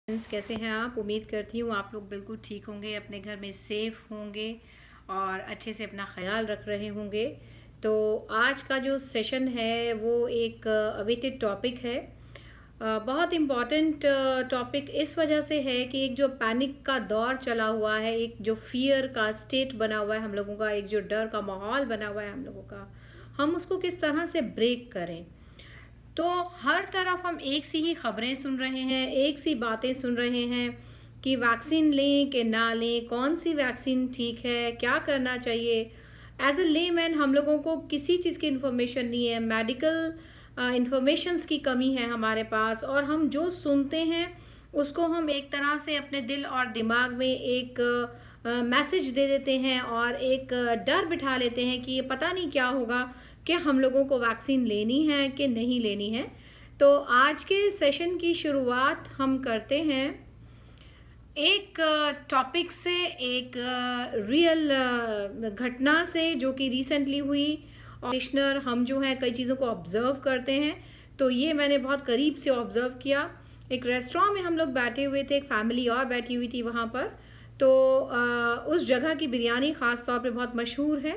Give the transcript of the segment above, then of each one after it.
Friends, कैसे हैं आप? उम्मीद करती हूँ आप लोग बिल्कुल ठीक होंगे, अपने घर में सेफ होंगे और अच्छे से अपना ख्याल रख रहे होंगे। तो आज का जो सेशन है वो एक अवेटेड टॉपिक है। बहुत इम्पॉर्टेंट टॉपिक इस वजह से है कि एक जो पैनिक का दौर चला हुआ है, एक जो फियर का स्टेट बना हुआ है हम लोगों का, एक जो डर का माहौल बना हुआ है हम लोगों का, हम उसको किस तरह से ब्रेक करें। तो हर तरफ हम एक सी ही खबरें सुन रहे हैं, एक सी बातें सुन रहे हैं कि वैक्सीन लें कि ना लें, कौन सी वैक्सीन ठीक है, क्या करना चाहिए। एज अ लेमैन हम लोगों को किसी चीज़ की इन्फॉर्मेशन नहीं है, मेडिकल इंफॉर्मेशंस की कमी है हमारे पास, और हम जो सुनते हैं उसको हम एक तरह से अपने दिल और दिमाग में एक मैसेज दे देते हैं और एक डर बिठा लेते हैं कि ये पता नहीं क्या होगा, कि हम लोगों को वैक्सीन लेनी है कि नहीं लेनी है। तो आज के सेशन की शुरुआत हम करते हैं एक टॉपिक से, एक रियल घटना से जो कि रिसेंटली हुई। और हम जो है कई चीज़ों को ऑब्जर्व करते हैं, तो ये मैंने बहुत करीब से ऑब्जर्व किया। एक रेस्टोरेंट में हम लोग बैठे हुए थे, एक फैमिली और बैठी हुई थी वहाँ पर। तो उस जगह की बिरयानी ख़ास तौर पे बहुत मशहूर है।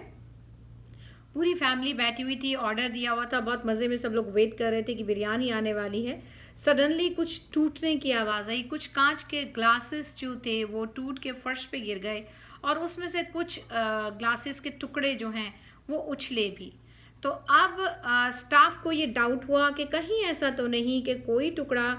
पूरी फैमिली बैठी हुई थी, ऑर्डर दिया हुआ था, बहुत मज़े में सब लोग वेट कर रहे थे कि बिरयानी आने वाली है। सडनली कुछ टूटने की आवाज़ आई, कुछ कांच के ग्लासेस जो थे वो टूट के फर्श पे गिर गए और उसमें से कुछ ग्लासेस के टुकड़े जो हैं वो उछले भी। तो अब स्टाफ को ये डाउट हुआ कि कहीं ऐसा तो नहीं कि कोई टुकड़ा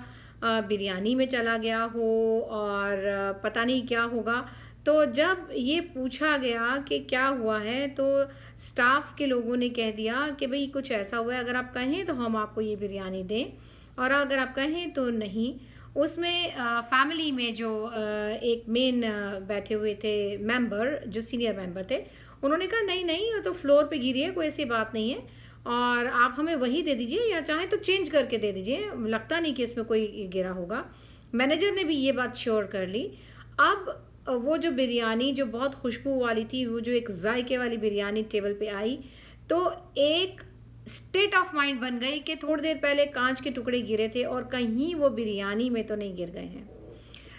बिरयानी में चला गया हो और पता नहीं क्या होगा। तो जब ये पूछा गया कि क्या हुआ है, तो स्टाफ के लोगों ने कह दिया कि भाई कुछ ऐसा हुआ है, अगर आप कहें तो हम आपको ये बिरयानी दें, और अगर आप कहें तो नहीं। उसमें फैमिली में जो एक मेन बैठे हुए थे मेंबर, जो सीनियर मेंबर थे, उन्होंने कहा नहीं नहीं, वो तो फ्लोर पे गिरी है, कोई ऐसी बात नहीं है, और आप हमें वही दे दीजिए या चाहे तो चेंज करके दे दीजिए, लगता नहीं कि इसमें कोई गिरा होगा। मैनेजर ने भी ये बात श्योर कर ली। अब वो जो बिरयानी जो बहुत खुशबू वाली थी, वो जो एक जायके वाली बिरयानी टेबल पे आई, तो एक स्टेट ऑफ माइंड बन गई कि थोड़ी देर पहले कांच के टुकड़े गिरे थे और कहीं वो बिरयानी में तो नहीं गिर गए हैं।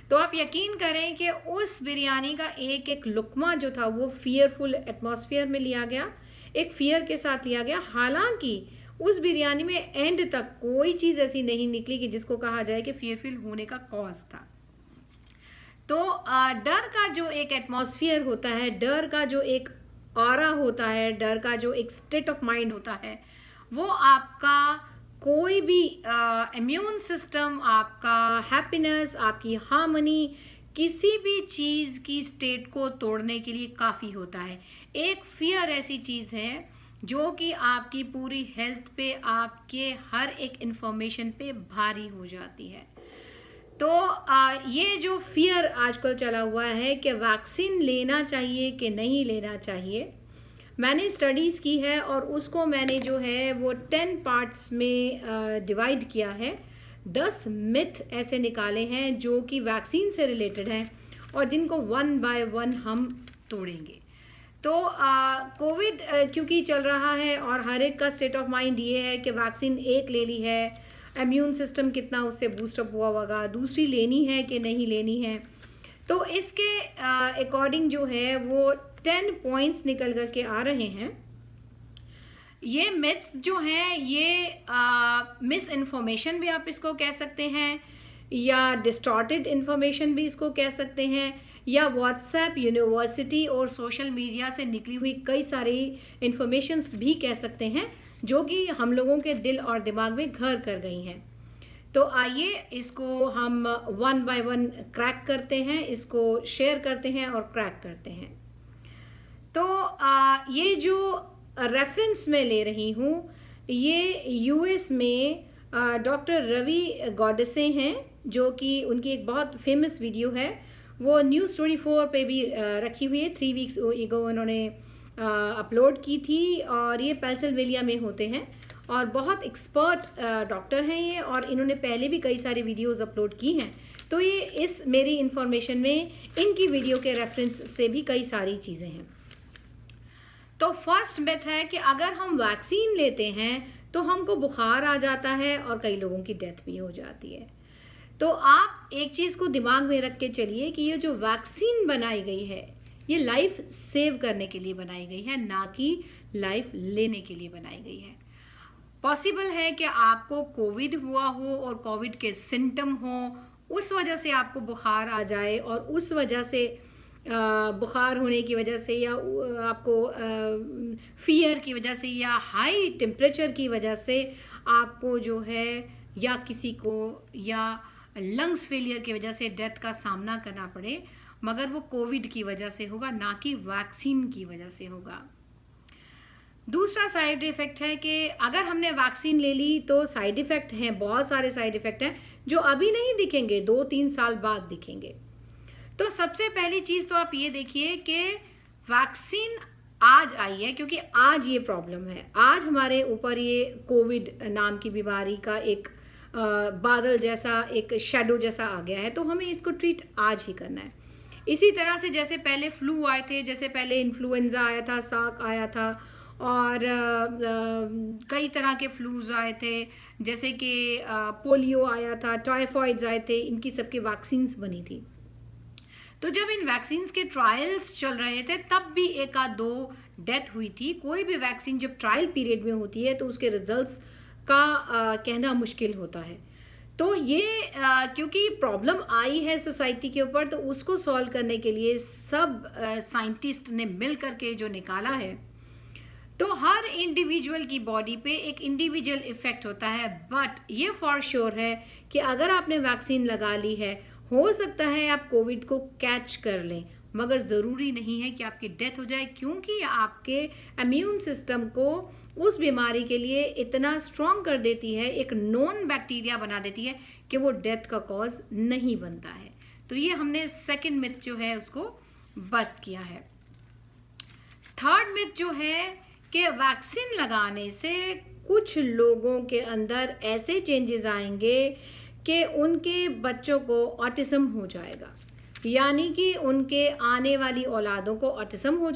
तो आप यकीन करें कि उस बिरयानी का एक एक लुकमा जो था वो फियरफुल एटमॉस्फेयर में लिया गया, एक फियर के साथ लिया गया। हालांकि उस बिरयानी में एंड तक कोई चीज़ ऐसी नहीं निकली कि जिसको कहा जाए कि फियरफुल होने का कॉज था। तो डर का जो एक एटमॉस्फेयर होता है, डर का जो एक ऑरा होता है, डर का जो एक स्टेट ऑफ माइंड होता है, वो आपका कोई भी इम्यून सिस्टम, आपका हैप्पीनेस, आपकी हार्मनी, किसी भी चीज़ की स्टेट को तोड़ने के लिए काफ़ी होता है। एक फियर ऐसी चीज़ है जो कि आपकी पूरी हेल्थ पे, आपके हर एक इंफॉर्मेशन पे भारी हो जाती है। तो ये जो फियर आजकल चला हुआ है कि वैक्सीन लेना चाहिए कि नहीं लेना चाहिए, मैंने स्टडीज़ की है और उसको मैंने जो है वो 10 पार्ट्स में डिवाइड किया है। 10 मिथ ऐसे निकाले हैं जो कि वैक्सीन से रिलेटेड हैं और जिनको वन बाय वन हम तोड़ेंगे। तो कोविड क्योंकि चल रहा है और हर एक का स्टेट ऑफ माइंड ये है कि वैक्सीन एक ले ली है, इम्यून सिस्टम कितना उससे बूस्टअप हुआ होगा, दूसरी लेनी है कि नहीं लेनी है। तो इसके अकॉर्डिंग जो है वो 10 पॉइंट्स निकल कर के आ रहे हैं। ये मिथ्स जो हैं ये मिस इन्फॉर्मेशन भी आप इसको कह सकते हैं, या डिस्टॉर्टेड इन्फॉर्मेशन भी इसको कह सकते हैं, या व्हाट्सएप यूनिवर्सिटी और सोशल मीडिया से निकली हुई कई सारी इन्फॉर्मेशंस भी कह सकते हैं, जो कि हम लोगों के दिल और दिमाग में घर कर गई हैं। तो आइए इसको हम वन बाय वन क्रैक करते हैं, इसको शेयर करते हैं और क्रैक करते हैं। तो ये जो रेफरेंस मैं ले रही हूँ, ये यूएस में डॉक्टर रवि गॉडसे हैं, जो कि उनकी एक बहुत फेमस वीडियो है, वो न्यूज़ 24 पे भी रखी हुई है। 3 वीक्स एगो उन्होंने अपलोड की थी, और ये पेंसिल्वेनिया में होते हैं और बहुत एक्सपर्ट डॉक्टर हैं ये, और इन्होंने पहले भी कई सारी वीडियोस अपलोड की हैं। तो ये इस मेरी इन्फॉर्मेशन में इनकी वीडियो के रेफरेंस से भी कई सारी चीज़ें हैं। तो फर्स्ट मिथ है कि अगर हम वैक्सीन लेते हैं तो हमको बुखार आ जाता है और कई लोगों की डेथ भी हो जाती है। तो आप एक चीज़ को दिमाग में रख के चलिए कि ये जो वैक्सीन बनाई गई है ये लाइफ सेव करने के लिए बनाई गई है, ना कि लाइफ लेने के लिए बनाई गई है। पॉसिबल है कि आपको कोविड हुआ हो और कोविड के सिम्टम हो, उस वजह से आपको बुखार आ जाए और उस वजह से बुखार होने की वजह से या आपको फियर की वजह से या हाई टेम्परेचर की वजह से आपको जो है या किसी को या लंग्स फेलियर की वजह से डेथ का सामना करना पड़े, मगर वो कोविड की वजह से होगा, ना कि वैक्सीन की वजह से होगा। दूसरा साइड इफेक्ट है कि अगर हमने वैक्सीन ले ली तो साइड इफेक्ट हैं, बहुत सारे साइड इफेक्ट हैं जो अभी नहीं दिखेंगे, 2-3 साल बाद दिखेंगे। तो सबसे पहली चीज़ तो आप ये देखिए कि वैक्सीन आज आई है क्योंकि आज ये प्रॉब्लम है, आज हमारे ऊपर ये कोविड नाम की बीमारी का एक बादल जैसा, एक शेडो जैसा आ गया है, तो हमें इसको ट्रीट आज ही करना है। इसी तरह से जैसे पहले फ्लू आए थे, जैसे पहले इन्फ्लुएंजा आया था, सार्क आया था और कई तरह के फ्लूज आए थे, जैसे कि पोलियो आया था, टाइफॉइड्स आए थे, इनकी सबकी वैक्सीन्स बनी थी। तो जब इन वैक्सीन्स के ट्रायल्स चल रहे थे तब भी 1-2 डेथ हुई थी। कोई भी वैक्सीन जब ट्रायल पीरियड में होती है तो उसके रिजल्ट्स का कहना मुश्किल होता है। तो ये क्योंकि प्रॉब्लम आई है सोसाइटी के ऊपर, तो उसको सॉल्व करने के लिए सब साइंटिस्ट ने मिल करके जो निकाला है, तो हर इंडिविजुअल की बॉडी पे एक इंडिविजुअल इफेक्ट होता है। बट ये फॉर श्योर है कि अगर आपने वैक्सीन लगा ली है, हो सकता है आप कोविड को कैच कर लें, मगर ज़रूरी नहीं है कि आपकी डेथ हो जाए, क्योंकि आपके इम्यून सिस्टम को उस बीमारी के लिए इतना स्ट्रॉन्ग कर देती है, एक नॉन बैक्टीरिया बना देती है कि वो डेथ का कॉज नहीं बनता है। तो ये हमने सेकंड मिथ जो है उसको बस्ट किया है। थर्ड मिथ जो है कि वैक्सीन लगाने से कुछ लोगों के अंदर ऐसे चेंजेस आएंगे कि उनके बच्चों को ऑटिज्म हो जाएगा, यानी कि उनके आने वाली औलादों को ऑटिज्म हो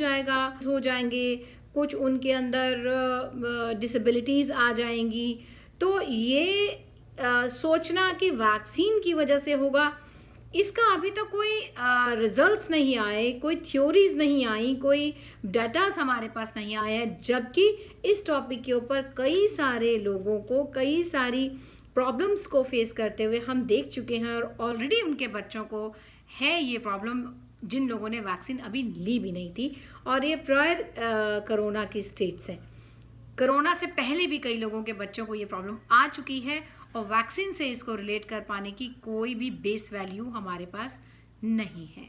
जाएंगे, कुछ उनके अंदर डिसेबिलिटीज़ आ जाएंगी। तो ये सोचना कि वैक्सीन की वजह से होगा, इसका अभी तक कोई रिजल्ट्स नहीं आए, कोई थ्योरीज नहीं आई, कोई डाटास हमारे पास नहीं आया है, जबकि इस टॉपिक के ऊपर कई सारे लोगों को कई सारी प्रॉब्लम्स को फेस करते हुए हम देख चुके हैं और ऑलरेडी उनके बच्चों को है ये प्रॉब्लम, जिन लोगों ने वैक्सीन अभी ली भी नहीं थी। और ये प्रायर कोरोना की स्टेट्स हैं, कोरोना से पहले भी कई लोगों के बच्चों को ये प्रॉब्लम आ चुकी है और वैक्सीन से इसको रिलेट कर पाने की कोई भी बेस वैल्यू हमारे पास नहीं है।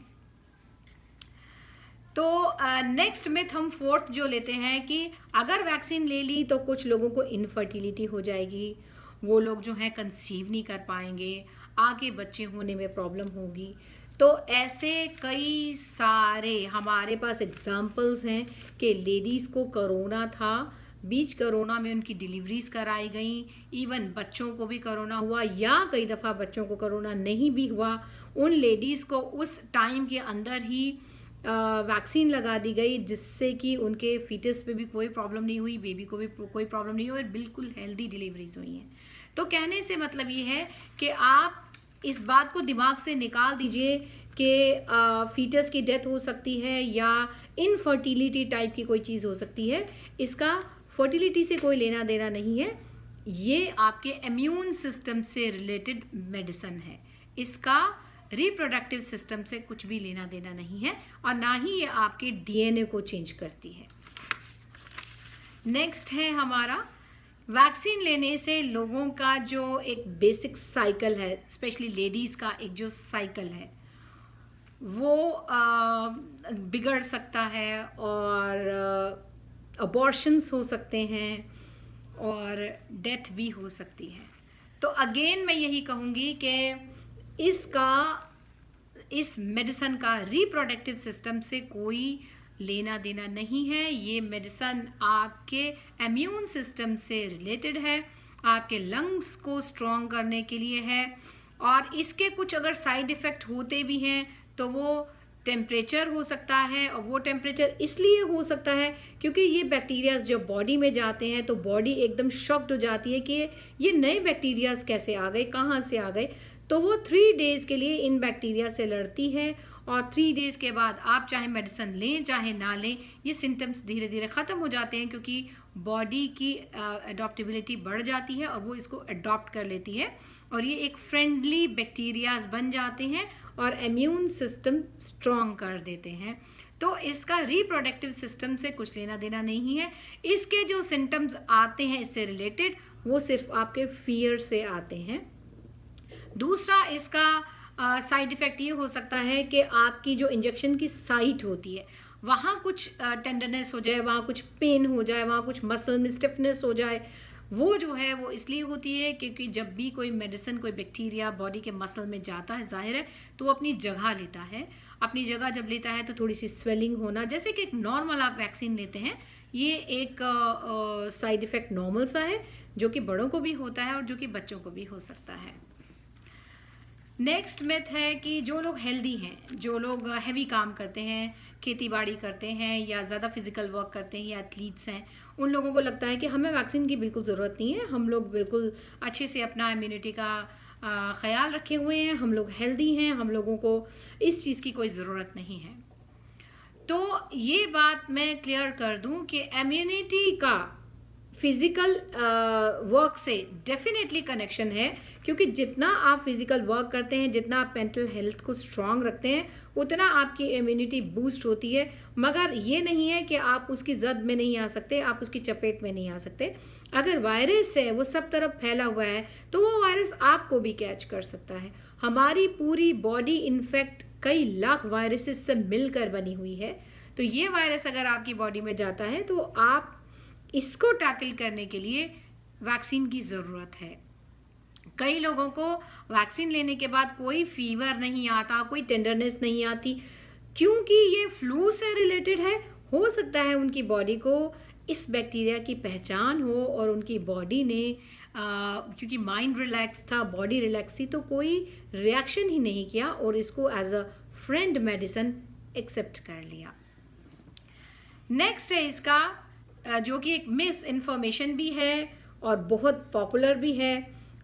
तो नेक्स्ट मिथ हम फोर्थ जो लेते हैं कि अगर वैक्सीन ले ली तो कुछ लोगों को इनफर्टिलिटी हो जाएगी, वो लोग जो हैं कंसीव नहीं कर पाएंगे, आगे बच्चे होने में प्रॉब्लम होगी। तो ऐसे कई सारे हमारे पास एग्जाम्पल्स हैं कि लेडीज़ को कोरोना था, बीच कोरोना में उनकी डिलीवरीज कराई गई, इवन बच्चों को भी कोरोना हुआ या कई दफ़ा बच्चों को कोरोना नहीं भी हुआ, उन लेडीज़ को उस टाइम के अंदर ही वैक्सीन लगा दी गई, जिससे कि उनके फीटस पे भी कोई प्रॉब्लम नहीं हुई, बेबी को भी कोई प्रॉब्लम नहीं हुई और बिल्कुल हेल्दी डिलीवरीज हुई हैं। तो कहने से मतलब ये है कि आप इस बात को दिमाग से निकाल दीजिए कि फीटस की डेथ हो सकती है या इनफर्टिलिटी टाइप की कोई चीज़ हो सकती है, इसका फर्टिलिटी से कोई लेना देना नहीं है, ये आपके इम्यून सिस्टम से रिलेटेड मेडिसिन है, इसका रिप्रोडक्टिव सिस्टम से कुछ भी लेना देना नहीं है और ना ही ये आपके डीएनए को चेंज करती है। नेक्स्ट है हमारा वैक्सीन लेने से लोगों का जो एक बेसिक साइकिल है, स्पेशली लेडीज़ का एक जो साइकिल है वो बिगड़ सकता है और अबॉर्शंस हो सकते हैं और डेथ भी हो सकती है। तो अगेन मैं यही कहूँगी कि इस मेडिसिन का रिप्रोडक्टिव सिस्टम से कोई लेना देना नहीं है, ये मेडिसिन आपके इम्यून सिस्टम से रिलेटेड है, आपके लंग्स को स्ट्रॉन्ग करने के लिए है और इसके कुछ अगर साइड इफ़ेक्ट होते भी हैं तो वो टेम्परेचर हो सकता है, और वो टेम्परेचर इसलिए हो सकता है क्योंकि ये बैक्टीरियाज जब बॉडी में जाते हैं तो बॉडी एकदम शॉक्ड हो जाती है कि ये नए बैक्टीरियाज कैसे आ गए, कहाँ से आ गए। तो वो 3 डेज़ के लिए इन बैक्टीरिया से लड़ती है, और 3 डेज़ के बाद आप चाहे मेडिसिन लें चाहे ना लें, ये सिम्टम्स धीरे धीरे ख़त्म हो जाते हैं क्योंकि बॉडी की अडॉप्टेबिलिटी बढ़ जाती है और वो इसको अडॉप्ट कर लेती है, और ये एक फ्रेंडली बैक्टीरियाज बन जाते हैं और इम्यून सिस्टम स्ट्रॉन्ग कर देते हैं। तो इसका रिप्रोडक्टिव सिस्टम से कुछ लेना देना नहीं है। इसके जो सिम्टम्स आते हैं इससे रिलेटेड, वो सिर्फ आपके फियर से आते हैं। दूसरा इसका साइड इफ़ेक्ट ये हो सकता है कि आपकी जो इंजेक्शन की साइट होती है वहाँ कुछ टेंडरनेस हो जाए, वहाँ कुछ पेन हो जाए, वहाँ कुछ मसल में स्टिफनेस हो जाए। वो जो है वो इसलिए होती है क्योंकि जब भी कोई मेडिसिन, कोई बैक्टीरिया बॉडी के मसल में जाता है, जाहिर है तो वो अपनी जगह लेता है। अपनी जगह जब लेता है तो थोड़ी सी स्वेलिंग होना, जैसे कि एक नॉर्मल आप वैक्सीन लेते हैं, ये एक साइड इफ़ेक्ट नॉर्मल सा है जो कि बड़ों को भी होता है और जो कि बच्चों को भी हो सकता है। नेक्स्ट मिथ है कि जो लोग हेल्दी हैं, जो लोग हैवी काम करते हैं, खेती बाड़ी करते हैं या ज़्यादा फिजिकल वर्क करते हैं या एथलीट्स हैं, उन लोगों को लगता है कि हमें वैक्सीन की बिल्कुल ज़रूरत नहीं है, हम लोग बिल्कुल अच्छे से अपना इम्यूनिटी का ख्याल रखे हुए हैं, हम लोग हेल्दी हैं, हम लोगों को इस चीज़ की कोई ज़रूरत नहीं है। तो ये बात मैं क्लियर कर दूं कि इम्यूनिटी का फिज़िकल वर्क से डेफिनेटली कनेक्शन है, क्योंकि जितना आप फिज़िकल वर्क करते हैं, जितना आप मेंटल हेल्थ को स्ट्रॉन्ग रखते हैं, उतना आपकी इम्यूनिटी बूस्ट होती है। मगर ये नहीं है कि आप उसकी जद में नहीं आ सकते, आप उसकी चपेट में नहीं आ सकते। अगर वायरस है वो सब तरफ फैला हुआ है तो वो वायरस आपको भी कैच कर सकता है। हमारी पूरी बॉडी इनफैक्ट कई लाख वायरसेस से मिलकर बनी हुई है। तो ये वायरस अगर आपकी बॉडी में जाता है तो आप इसको टैकल करने के लिए वैक्सीन की ज़रूरत है। कई लोगों को वैक्सीन लेने के बाद कोई फीवर नहीं आता, कोई टेंडरनेस नहीं आती, क्योंकि ये फ्लू से रिलेटेड है। हो सकता है उनकी बॉडी को इस बैक्टीरिया की पहचान हो और उनकी बॉडी ने क्योंकि माइंड रिलैक्स था, बॉडी रिलैक्स थी, तो कोई रिएक्शन ही नहीं किया और इसको as a friend medicine accept कर लिया। नेक्स्ट है इसका जो कि एक मिस इन्फॉर्मेशन भी है और बहुत पॉपुलर भी है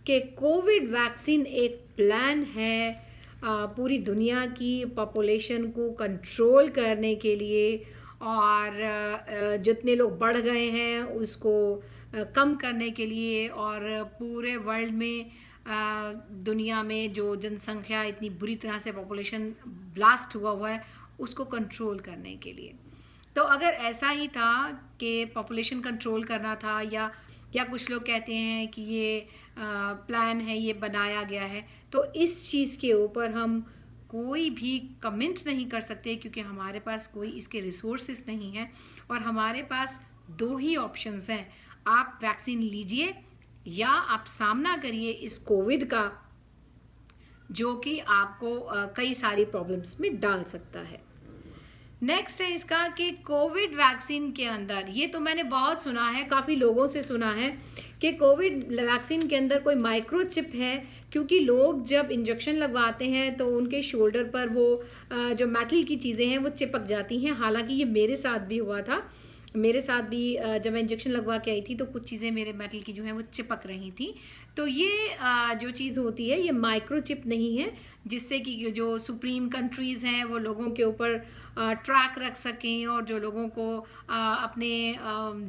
कि कोविड वैक्सीन एक प्लान है पूरी दुनिया की पॉपुलेशन को कंट्रोल करने के लिए, और जितने लोग बढ़ गए हैं उसको कम करने के लिए, और पूरे वर्ल्ड में दुनिया में जो जनसंख्या इतनी बुरी तरह से पॉपुलेशन ब्लास्ट हुआ है उसको कंट्रोल करने के लिए। तो अगर ऐसा ही था कि पॉपुलेशन कंट्रोल करना था, या कुछ लोग कहते हैं कि ये प्लान है, ये बनाया गया है, तो इस चीज़ के ऊपर हम कोई भी कमेंट नहीं कर सकते क्योंकि हमारे पास कोई इसके रिसोर्सेस नहीं है। और हमारे पास 2 ही ऑप्शंस हैं, आप वैक्सीन लीजिए या आप सामना करिए इस कोविड का, जो कि आपको कई सारी प्रॉब्लम्स में डाल सकता है। नेक्स्ट है इसका कि कोविड वैक्सीन के अंदर, ये तो मैंने बहुत सुना है, काफ़ी लोगों से सुना है कि कोविड वैक्सीन के अंदर कोई माइक्रोचिप है, क्योंकि लोग जब इंजेक्शन लगवाते हैं तो उनके शोल्डर पर वो जो मेटल की चीज़ें हैं वो चिपक जाती हैं। हालांकि ये मेरे साथ भी हुआ था, मेरे साथ भी जब मैं इंजेक्शन लगवा के आई थी तो कुछ चीज़ें मेरे मेटल की जो है वो चिपक रही थी। तो ये जो चीज़ होती है ये माइक्रोचिप नहीं है, जिससे कि जो सुप्रीम कंट्रीज़ हैं वो लोगों के ऊपर ट्रैक रख सकें और जो लोगों को अपने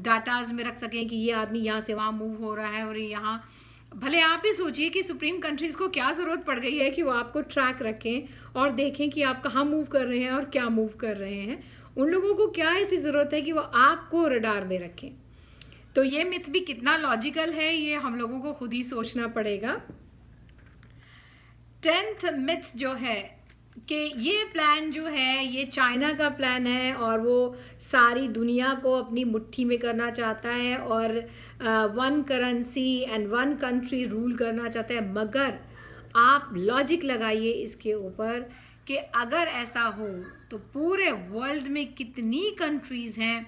डाटाज में रख सकें कि ये आदमी यहाँ से वहाँ मूव हो रहा है और यहाँ। भले आप ही सोचिए कि सुप्रीम कंट्रीज़ को क्या ज़रूरत पड़ गई है कि वो आपको ट्रैक रखें और देखें कि आप कहाँ मूव कर रहे हैं और क्या मूव कर रहे हैं। उन लोगों को क्या ऐसी ज़रूरत है कि वो आपको रडार में रखें। तो ये मिथ भी कितना लॉजिकल है ये हम लोगों को खुद ही सोचना पड़ेगा। 10th मिथ जो है कि ये प्लान जो है ये चाइना का प्लान है और वो सारी दुनिया को अपनी मुट्ठी में करना चाहता है और 1 करेंसी एंड 1 कंट्री रूल करना चाहता है। मगर आप लॉजिक लगाइए इसके ऊपर कि अगर ऐसा हो तो पूरे वर्ल्ड में कितनी कंट्रीज़ हैं,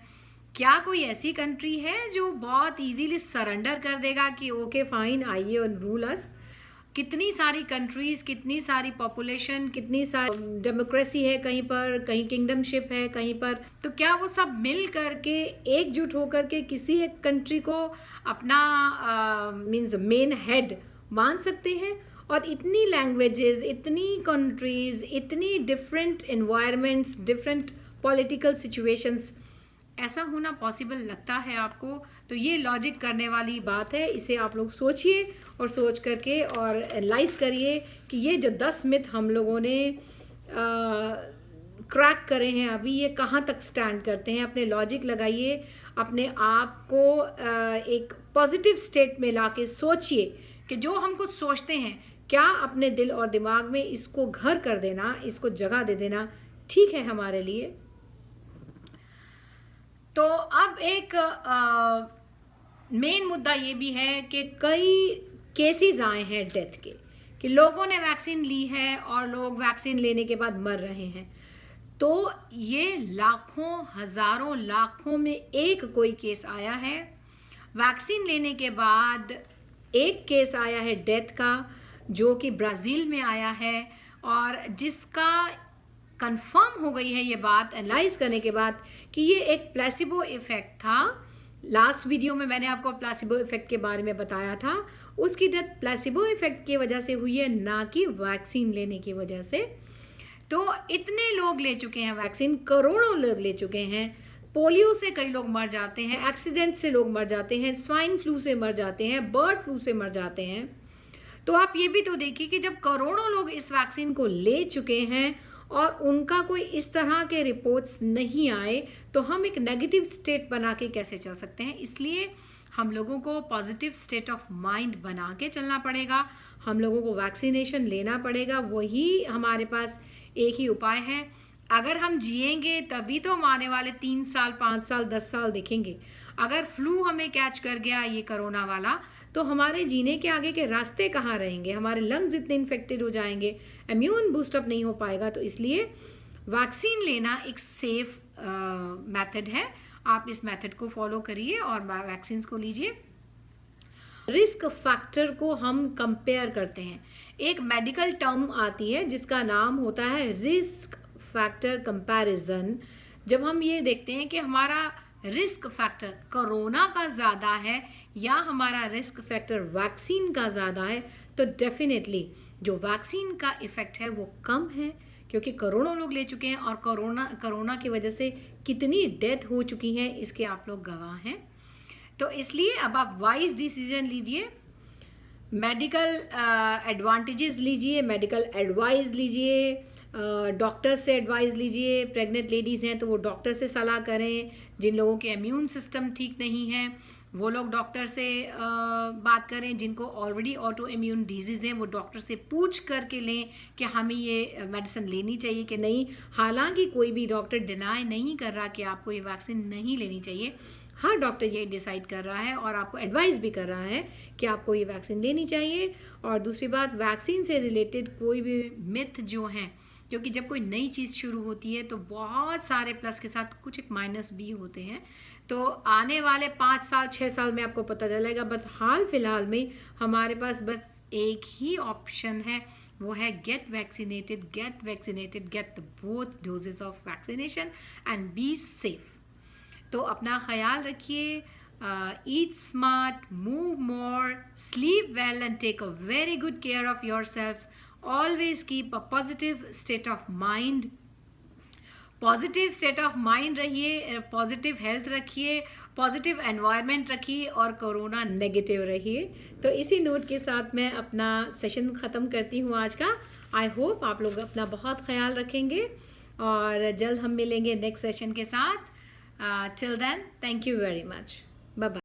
क्या कोई ऐसी कंट्री है जो बहुत इजीली सरेंडर कर देगा कि ओके फाइन आइए और रूल अस। कितनी सारी कंट्रीज़, कितनी सारी पॉपुलेशन, कितनी सारी डेमोक्रेसी है, कहीं पर कहीं किंगडमशिप है, कहीं पर, तो क्या वो सब मिल करके एकजुट होकर के किसी एक कंट्री को अपना मीन्स मेन हेड मान सकते हैं? और इतनी लैंग्वेजेस, इतनी कंट्रीज, इतनी different environments, different political situations, ऐसा होना पॉसिबल लगता है आपको? तो ये लॉजिक करने वाली बात है। इसे आप लोग सोचिए और सोच करके और एनालाइज करिए कि ये जो 10 मिथ हम लोगों ने क्रैक करे हैं अभी, ये कहाँ तक स्टैंड करते हैं। अपने लॉजिक लगाइए, अपने आप को एक पॉजिटिव स्टेट में लाके सोचिए कि जो हम कुछ सोचते हैं, क्या अपने दिल और दिमाग में इसको घर कर देना, इसको जगह दे देना ठीक है हमारे लिए? तो अब एक मेन मुद्दा ये भी है कि कई केसेस आए हैं डेथ के, कि लोगों ने वैक्सीन ली है और लोग वैक्सीन लेने के बाद मर रहे हैं। तो ये लाखों, हजारों, लाखों में एक कोई केस आया है। वैक्सीन लेने के बाद एक केस आया है डेथ का, जो कि ब्राज़ील में आया है, और जिसका कंफर्म हो गई है ये बात एनालाइज करने के बाद कि ये एक प्लेसिबो इफेक्ट था। लास्ट वीडियो में मैंने आपको प्लेसिबो इफेक्ट के बारे में बताया था। उसकी डेथ प्लेसिबो इफेक्ट की वजह से हुई है, ना कि वैक्सीन लेने की वजह से। तो इतने लोग ले चुके हैं वैक्सीन, करोड़ों लोग ले चुके हैं। पोलियो से कई लोग मर जाते हैं, एक्सीडेंट से लोग मर जाते हैं, स्वाइन फ्लू से मर जाते हैं, बर्ड फ्लू से मर जाते हैं। तो आप ये भी तो देखिए कि जब करोड़ों लोग इस वैक्सीन को ले चुके हैं और उनका कोई इस तरह के रिपोर्ट्स नहीं आए, तो हम एक नेगेटिव स्टेट बना के कैसे चल सकते हैं? इसलिए हम लोगों को पॉजिटिव स्टेट ऑफ माइंड बना के चलना पड़ेगा। हम लोगों को वैक्सीनेशन लेना पड़ेगा, वही हमारे पास एक ही उपाय है। अगर हम जिएंगे तभी तो हम आने वाले 3 साल, 5 साल, 10 साल देखेंगे। अगर फ्लू हमें कैच कर गया, ये कोरोना वाला, तो हमारे जीने के आगे के रास्ते कहाँ रहेंगे? हमारे लंग्स इतने इन्फेक्टेड हो जाएंगे, इम्यून बूस्टअप नहीं हो पाएगा। तो इसलिए वैक्सीन लेना एक सेफ मेथड है। आप इस मेथड को फॉलो करिए और वैक्सीन को लीजिए। रिस्क फैक्टर को हम कंपेयर करते हैं। एक मेडिकल टर्म आती है जिसका नाम होता है रिस्क फैक्टर कंपैरिजन। जब हम ये देखते हैं कि हमारा रिस्क फैक्टर कोरोना का ज़्यादा है या हमारा रिस्क फैक्टर वैक्सीन का ज़्यादा है, तो डेफिनेटली जो वैक्सीन का इफ़ेक्ट है वो कम है, क्योंकि करोड़ों लोग ले चुके हैं और कोरोना की वजह से कितनी डेथ हो चुकी है इसके आप लोग गवाह हैं। तो इसलिए अब आप वाइज डिसीजन लीजिए, मेडिकल एडवांटेजेस लीजिए, मेडिकल एडवाइस लीजिए, डॉक्टर से एडवाइस लीजिए। प्रेग्नेंट लेडीज़ हैं तो वो डॉक्टर से सलाह करें। जिन लोगों के इम्यून सिस्टम ठीक नहीं है वो लोग डॉक्टर से बात करें। जिनको ऑलरेडी ऑटो इम्यून डिजीज़ हैं वो डॉक्टर से पूछ करके लें कि हमें ये मेडिसिन लेनी चाहिए कि नहीं। हालांकि कोई भी डॉक्टर डिनाई नहीं कर रहा कि आपको ये वैक्सीन नहीं लेनी चाहिए। हर डॉक्टर ये डिसाइड कर रहा है और आपको एडवाइस भी कर रहा है कि आपको ये वैक्सीन लेनी चाहिए। और दूसरी बात, वैक्सीन से रिलेटेड कोई भी मिथ जो हैं, क्योंकि जब कोई नई चीज़ शुरू होती है तो बहुत सारे प्लस के साथ कुछ एक माइनस भी होते हैं। तो आने वाले 5 साल 6 साल में आपको पता चलेगा। बस हाल फिलहाल में हमारे पास बस एक ही ऑप्शन है, वो है get vaccinated, get both doses of vaccination and be safe. तो अपना ख्याल रखिए, eat smart, move more, sleep well and take a very good care of yourself. Always keep a positive state of mind. Positive state of mind रहिए, positive health रखिए, positive environment रखिए और corona negative रहिए। तो इसी note के साथ मैं अपना सेशन ख़त्म करती हूँ आज का। आई होप आप लोग अपना बहुत ख्याल रखेंगे और जल्द हम मिलेंगे नेक्स्ट सेशन के साथ। Till then, thank you very much. Bye bye.